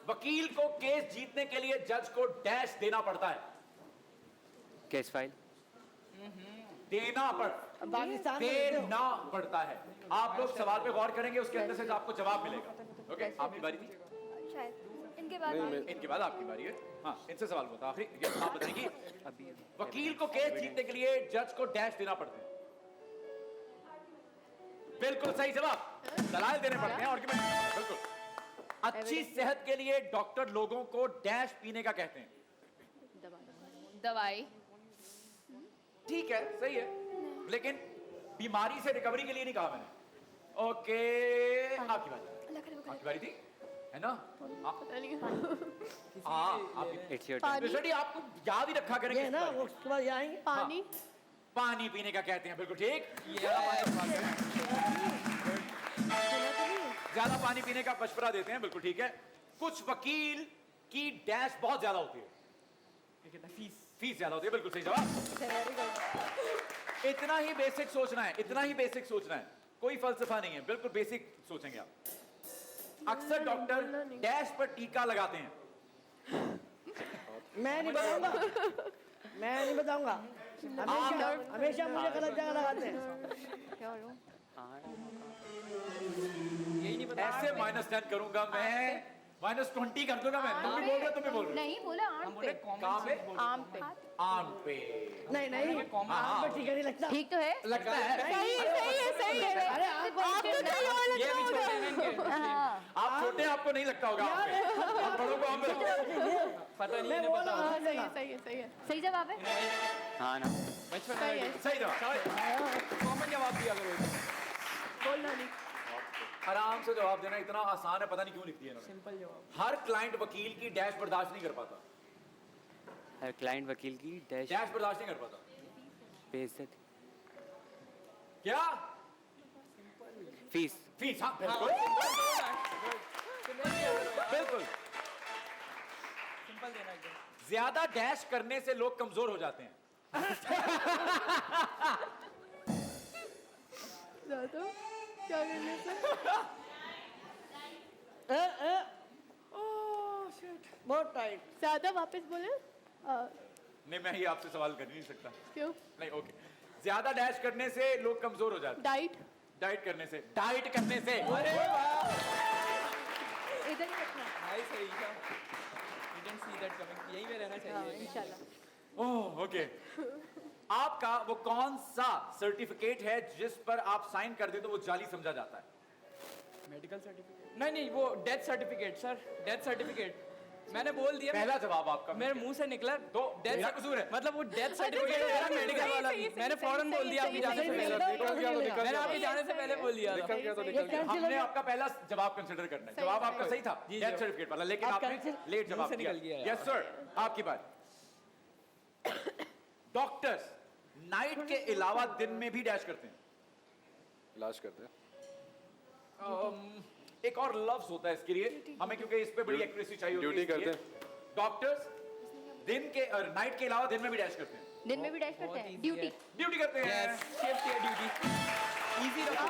वकील को केस जीतने के लिए जज को डैश देना पड़ता है। Case file. देना पड़ता है। आप लोग सवाल पे गौर करेंगे, उसके अंदर से आपको जवाब मिलेगा। ओके, आपकी बारी थी शायद इनके बाद इनके बाद आपकी बारी है। हाँ, इनसे सवाल होता आखिरी। आप बताएंगी। वकील को केस जीतने के लिए जज को डैश देना पड़ता है। बिल्कुल सही जवाब। दलाल देने पड़ते हैं, आर्गुमेंट। बिल्कुल। अच्छी सेहत के लिए डॉक्टर लोगों को डैश पीने का कहते हैं। दवाई। ठीक है, सही है, लेकिन बीमारी से रिकवरी के लिए नहीं कहा मैंने। ओके, आपकी बारी। आपकी बारी थी, है ना? इट्स योर आप आपको याद ही रखा करेंगे ना, उसके बाद आएंगे पानी। पानी पीने का कहते हैं। बिल्कुल ठीक। ज्यादा पानी पीने का मशवरा देते हैं। बिल्कुल ठीक है। कुछ वकील की डैश बहुत ज्यादा होती है। फीस ज्यादा होती है। बिल्कुल सही जवाब। इतना ही बेसिक सोचना है, इतना ही बेसिक सोचना है, कोई फलसफा नहीं है, बिल्कुल बेसिक सोचेंगे आप। अक्सर डॉक्टर डैश पर टीका लगाते हैं। मैं नहीं बताऊंगा, मैं नहीं बताऊंगा। हमेशा मुझे गलत जगह लगाते हैं। ऐसे -10 करूंगा मैं, -20 कर दूंगा मैं। तुम भी बोल रहे, तुम भी बोल रहे। नहीं बोला आम पे। कहां पे? आम पे। आम पे। नहीं नहीं, आपको ठीक नहीं लगता। ठीक तो है। लगता है। सही है। अरे आप तो क्या ये भी छोटे हैं इनके। आप छोटे हैं, आपको नहीं लगता होगा आम पे। आप बड़ों को आम पे लगता है। पता नहीं मैं इन्हें बोल पता रहा हूँ, सही जवाब है। हाँ ना। बचपन सही है। सही जवाब। कॉमन जवाब दिया करो। बोलना नहीं। आराम से जवाब देना इतना आसान है, पता नहीं क्यों लिख दिया इन्होंने। सिंपल जवाब। हर क्लाइंट वकील की डैश बर्दाश्त नहीं कर पाता। हर क्लाइंट वकील की डैश डैश बर्दाश्त नहीं कर पाता। बेइज्जत। क्या? फीस। फीस। हाँ, बिल्कुल बिल्कुल। सिंपल देना एकदम। ज्यादा डैश करने से लोग कमजोर हो जाते हैं। क्या करने से? बहुत टाइट। ज्यादा वापस बोले। नहीं, मैं ही आपसे सवाल कर नहीं सकता। क्यों? नहीं, ओके। ज्यादा डैश करने से लोग कमजोर हो जाते हैं। डाइट। डाइट करने से। डाइट करने से। अरे वाह, इधर ही रखना। भाई सही था। You didn't see that coming. यही में रहना चाहिए। इंशाल्लाह। ओह, ओके। आपका वो कौन सा सर्टिफिकेट है जिस पर आप साइन कर दे तो वो जाली समझा जाता है? मेडिकल सर्टिफिकेट नहीं, वो death certificate sir, death certificate. मैंने बोल दिया। पहला जवाब आपका। मेरे मुंह से निकला तो डेथ मेरा कसूर है। मतलब वो डेथ सर्टिफिकेट है ना, मेडिकल वाला भी। मैंने फौरन बोल दिया आपके जाने से पहले। मैंने आपके जाने से पहले बोल दिया था। हमने आपका पहला जवाब कंसिडर करना है। जवाब आपका सही था, जी, डेथ जी। सर्टिफिकेट वाला, लेकिन आपने लेट जवाब से दिया। निकल गया यार। यस सर, आपकी बात। डॉक्टर्स नाइट के अलावा दिन में भी डैश करते हैं। इलाज करते हैं। एक और लफ्ज होता है इसके लिए हमें, क्योंकि इस पे बड़ी एक्यूरेसी चाहिए होती है। ड्यूटी करते हैं डॉक्टर्स। दिन के और नाइट के अलावा दिन में भी डैश करते हैं। दिन में भी डैश करते हैं। ड्यूटी। ड्यूटी करते हैं। शिफ्ट या ड्यूटी इजी रखो।